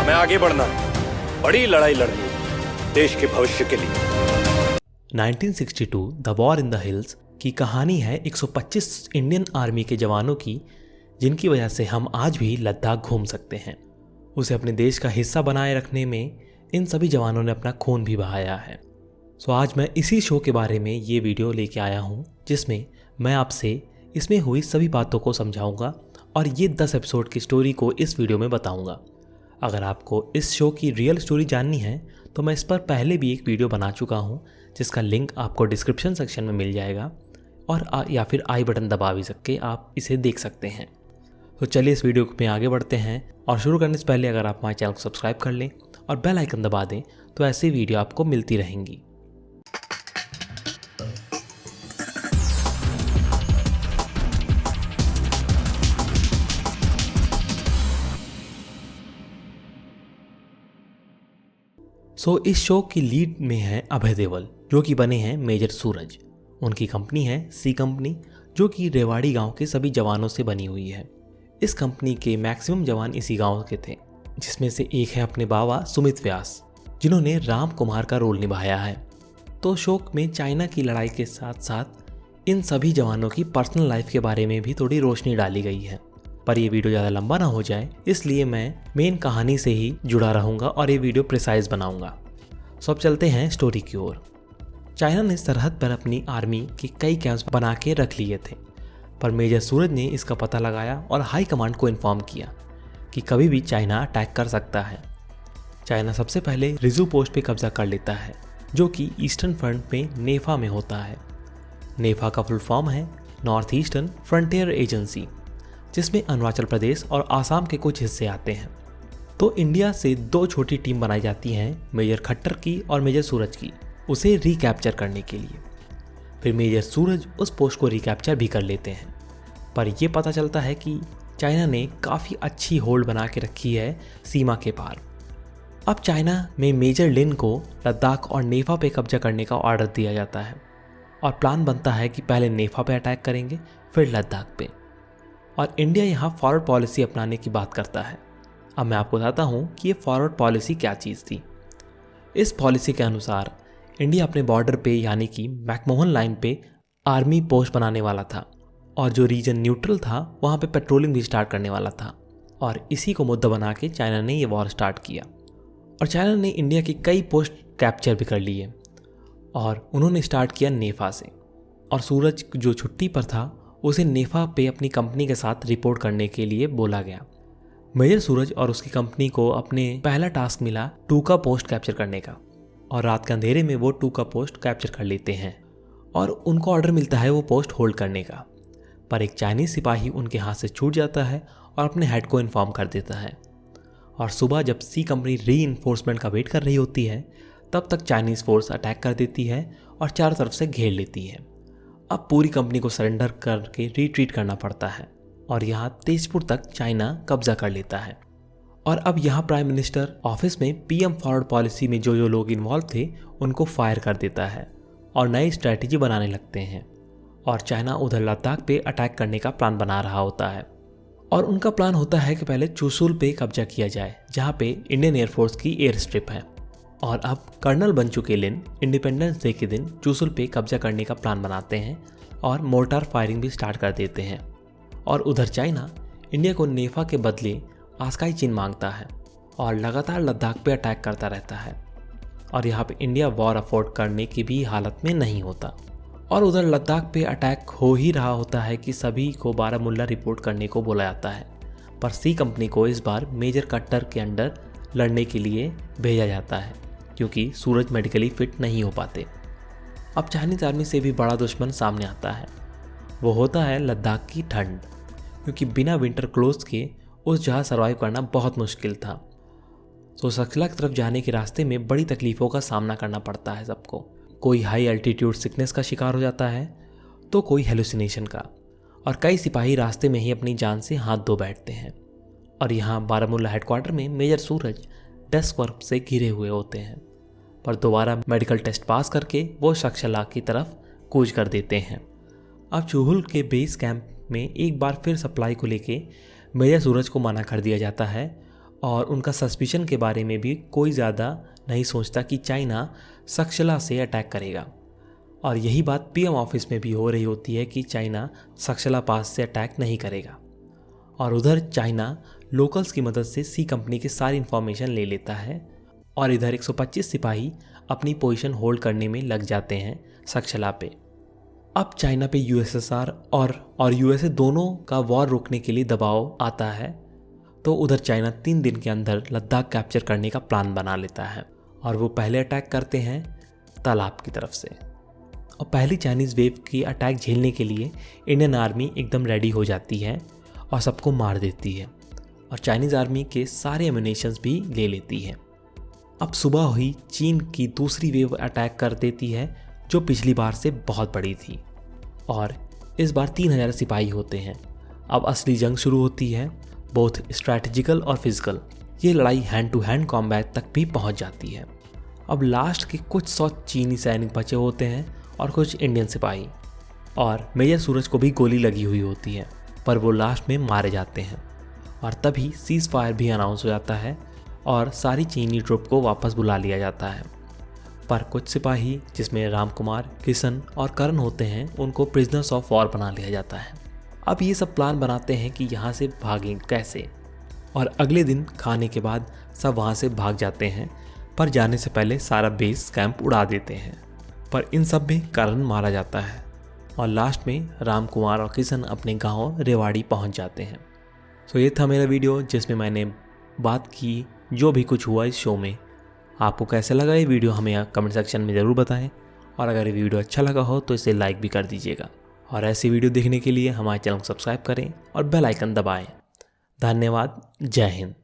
हमें आगे बढ़ना है, बड़ी लड़ाई लड़नी है देश के भविष्य के लिए। 1962 the war in the hills की कहानी है 125 इंडियन आर्मी के जवानों की, जिनकी वजह से हम आज भी लद्दाख घूम सकते हैं। उसे अपने देश का हिस्सा बनाए रखने में इन सभी जवानों ने अपना खून भी बहाया है। सो आज मैं इसी शो के बारे में ये वीडियो लेके आया हूँ, जिसमें मैं आपसे इसमें हुई सभी बातों को समझाऊंगा और ये 10 एपिसोड की स्टोरी को इस वीडियो में बताऊंगा। अगर आपको इस शो की रियल स्टोरी जाननी है तो मैं इस पर पहले भी एक वीडियो बना चुका हूँ, जिसका लिंक आपको डिस्क्रिप्शन सेक्शन में मिल जाएगा और या फिर आई बटन दबा भी सके आप इसे देख सकते हैं। तो चलिए इस वीडियो में आगे बढ़ते हैं और शुरू करने से पहले अगर आप हमारे चैनल को सब्सक्राइब कर लें और बेल आइकन दबा दें तो ऐसी वीडियो आपको मिलती रहेंगी। इस शो की लीड में है अभय देओल, जो कि बने हैं मेजर सूरज। उनकी कंपनी है सी कंपनी, जो कि रेवाड़ी गांव के सभी जवानों से बनी हुई है। इस कंपनी के मैक्सिमम जवान इसी गांव के थे, जिसमें से एक है अपने बाबा सुमित व्यास, जिन्होंने राम कुमार का रोल निभाया है। तो शो में चाइना की लड़ाई के साथ साथ इन सभी जवानों की पर्सनल लाइफ के बारे में भी थोड़ी रोशनी डाली गई है। पर ये वीडियो ज़्यादा लंबा ना हो जाए, इसलिए मैं मेन कहानी से ही जुड़ा रहूँगा और ये वीडियो प्रिसाइज बनाऊँगा। अब चलते हैं स्टोरी की ओर। चाइना ने सरहद पर अपनी आर्मी के कई कैंप्स बना के रख लिए थे, पर मेजर सूरज ने इसका पता लगाया और हाई कमांड को इन्फॉर्म किया कि कभी भी चाइना अटैक कर सकता है। चाइना सबसे पहले रिजू पोस्ट पे कब्जा कर लेता है, जो कि ईस्टर्न फ्रंट में नेफा में होता है। नेफा का फुल फॉर्म है नॉर्थ ईस्टर्न फ्रंटियर एजेंसी, जिसमें अरुणाचल प्रदेश और आसाम के कुछ हिस्से आते हैं। तो इंडिया से 2 छोटी टीम बनाई जाती हैं, मेजर खट्टर की और मेजर सूरज की, उसे रिकैप्चर करने के लिए। फिर मेजर सूरज उस पोस्ट को रिकैप्चर भी कर लेते हैं, पर यह पता चलता है कि चाइना ने काफ़ी अच्छी होल्ड बना के रखी है सीमा के पार। अब चाइना में मेजर लिन को लद्दाख और नेफा पे कब्जा करने का ऑर्डर दिया जाता है और प्लान बनता है कि पहले नेफा पे अटैक करेंगे, फिर लद्दाख पे। और इंडिया यहाँ फॉरवर्ड पॉलिसी अपनाने की बात करता है। अब मैं आपको बताता हूँ कि ये फॉरवर्ड पॉलिसी क्या चीज़ थी। इस पॉलिसी के अनुसार इंडिया अपने बॉर्डर पे यानी कि मैकमोहन लाइन पे आर्मी पोस्ट बनाने वाला था और जो रीजन न्यूट्रल था वहाँ पे पेट्रोलिंग भी स्टार्ट करने वाला था। और इसी को मुद्दा बना के चाइना ने ये वॉर स्टार्ट किया और चाइना ने इंडिया की कई पोस्ट कैप्चर भी कर लिए और उन्होंने स्टार्ट किया नेफा से। और सूरज जो छुट्टी पर था उसे नेफा पे अपनी कंपनी के साथ रिपोर्ट करने के लिए बोला गया। मेजर सूरज और उसकी कंपनी को अपने पहला टास्क मिला टूका पोस्ट कैप्चर करने का और रात के अंधेरे में वो टूका पोस्ट कैप्चर कर लेते हैं और उनको ऑर्डर मिलता है वो पोस्ट होल्ड करने का। पर एक चाइनीज सिपाही उनके हाथ से छूट जाता है और अपने हेड को इन्फॉर्म कर देता है। और सुबह जब सी कंपनी री-इन्फोर्समेंट का वेट कर रही होती है, तब तक चाइनीज़ फोर्स अटैक कर देती है और चारों तरफ से घेर लेती है। अब पूरी कंपनी को सरेंडर करके रिट्रीट करना पड़ता है और यहाँ तेजपुर तक चाइना कब्जा कर लेता है। और अब यहाँ प्राइम मिनिस्टर ऑफिस में पीएम फॉरवर्ड पॉलिसी में जो लोग इन्वॉल्व थे उनको फायर कर देता है और नई स्ट्रैटेजी बनाने लगते हैं। और चाइना उधर लद्दाख पे अटैक करने का प्लान बना रहा होता है और उनका प्लान होता है कि पहले चुशुल पे कब्जा किया जाए, जहाँ पे इंडियन एयरफोर्स की एयर स्ट्रिप है। और अब कर्नल बन चुके लिन इंडिपेंडेंस डे के दिन चुशुल पे कब्जा करने का प्लान बनाते हैं और मोर्टार फायरिंग भी स्टार्ट कर देते हैं। और उधर चाइना इंडिया को नेफा के बदले आस्काई चीन मांगता है और लगातार लद्दाख पे अटैक करता रहता है। और यहाँ पे इंडिया वॉर अफोर्ड करने की भी हालत में नहीं होता। और उधर लद्दाख पे अटैक हो ही रहा होता है कि सभी को बारामुल्ला रिपोर्ट करने को बोला जाता है। पर सी कंपनी को इस बार मेजर कट्टर के अंडर लड़ने के लिए भेजा जाता है, क्योंकि सूरज मेडिकली फिट नहीं हो पाते। अब चाइनीज आर्मी से भी बड़ा दुश्मन सामने आता है, वो होता है लद्दाख की ठंड, क्योंकि बिना विंटर क्लोथ्स के उस जगह सर्वाइव करना बहुत मुश्किल था। तो सकला की तरफ जाने के रास्ते में बड़ी तकलीफ़ों का सामना करना पड़ता है सबको। कोई हाई एल्टीट्यूड सिकनेस का शिकार हो जाता है तो कोई हेलुसिनेशन का, और कई सिपाही रास्ते में ही अपनी जान से हाथ धो बैठते हैं। और यहाँ बारामुल्ला हेडक्वार्टर में मेजर सूरज डेस्क वर्क से घिरे हुए होते हैं, पर दोबारा मेडिकल टेस्ट पास करके वो सकला की तरफ कूच कर देते हैं। अब चुहुल के बेस कैंप में एक बार फिर सप्लाई को लेके मेजर सूरज को मना कर दिया जाता है और उनका सस्पिशन के बारे में भी कोई ज़्यादा नहीं सोचता कि चाइना सक्शला से अटैक करेगा। और यही बात पीएम ऑफिस में भी हो रही होती है कि चाइना सक्शला पास से अटैक नहीं करेगा। और उधर चाइना लोकल्स की मदद से सी कंपनी की सारी इन्फॉर्मेशन ले लेता है और इधर 125 सिपाही अपनी पोजीशन होल्ड करने में लग जाते हैं सक्शला पे। अब चाइना पे यूएसएसआर और यूएसए दोनों का वॉर रोकने के लिए दबाव आता है, तो उधर चाइना 3 दिन के अंदर लद्दाख कैप्चर करने का प्लान बना लेता है और वो पहले अटैक करते हैं तालाब की तरफ से। और पहली चाइनीज़ वेव की अटैक झेलने के लिए इंडियन आर्मी एकदम रेडी हो जाती है और सबको मार देती है और चाइनीज़ आर्मी के सारे एम्यूनेशंस भी ले लेती है। अब सुबह हुई चीन की दूसरी वेव अटैक कर देती है जो पिछली बार से बहुत बड़ी थी और इस बार 3000 सिपाही होते हैं। अब असली जंग शुरू होती है, बोथ स्ट्रैटेजिकल और फिजिकल। ये लड़ाई हैंड टू हैंड कॉम्बैट तक भी पहुंच जाती है। अब लास्ट के कुछ 100 चीनी सैनिक बचे होते हैं और कुछ इंडियन सिपाही, और मेजर सूरज को भी गोली लगी हुई होती है पर वो लास्ट में मारे जाते हैं। और तभी सीज फायर भी अनाउंस हो जाता है और सारी चीनी ट्रुप को वापस बुला लिया जाता है। पर कुछ सिपाही जिसमें राम कुमार, किशन और करण होते हैं उनको प्रिजनर्स ऑफ वॉर बना लिया जाता है। अब ये सब प्लान बनाते हैं कि यहाँ से भागें कैसे, और अगले दिन खाने के बाद सब वहाँ से भाग जाते हैं, पर जाने से पहले सारा बेस कैंप उड़ा देते हैं। पर इन सब में करण मारा जाता है और लास्ट में राम कुमार और किशन अपने गांव रेवाड़ी पहुंच जाते हैं। तो ये था मेरा वीडियो जिसमें मैंने बात की जो भी कुछ हुआ इस शो में। आपको कैसा लगा ये वीडियो हमें कमेंट सेक्शन में ज़रूर बताएं, और अगर ये वीडियो अच्छा लगा हो तो इसे लाइक भी कर दीजिएगा। और ऐसी वीडियो देखने के लिए हमारे चैनल को सब्सक्राइब करें और बेल आइकन दबाएं। धन्यवाद। जय हिंद।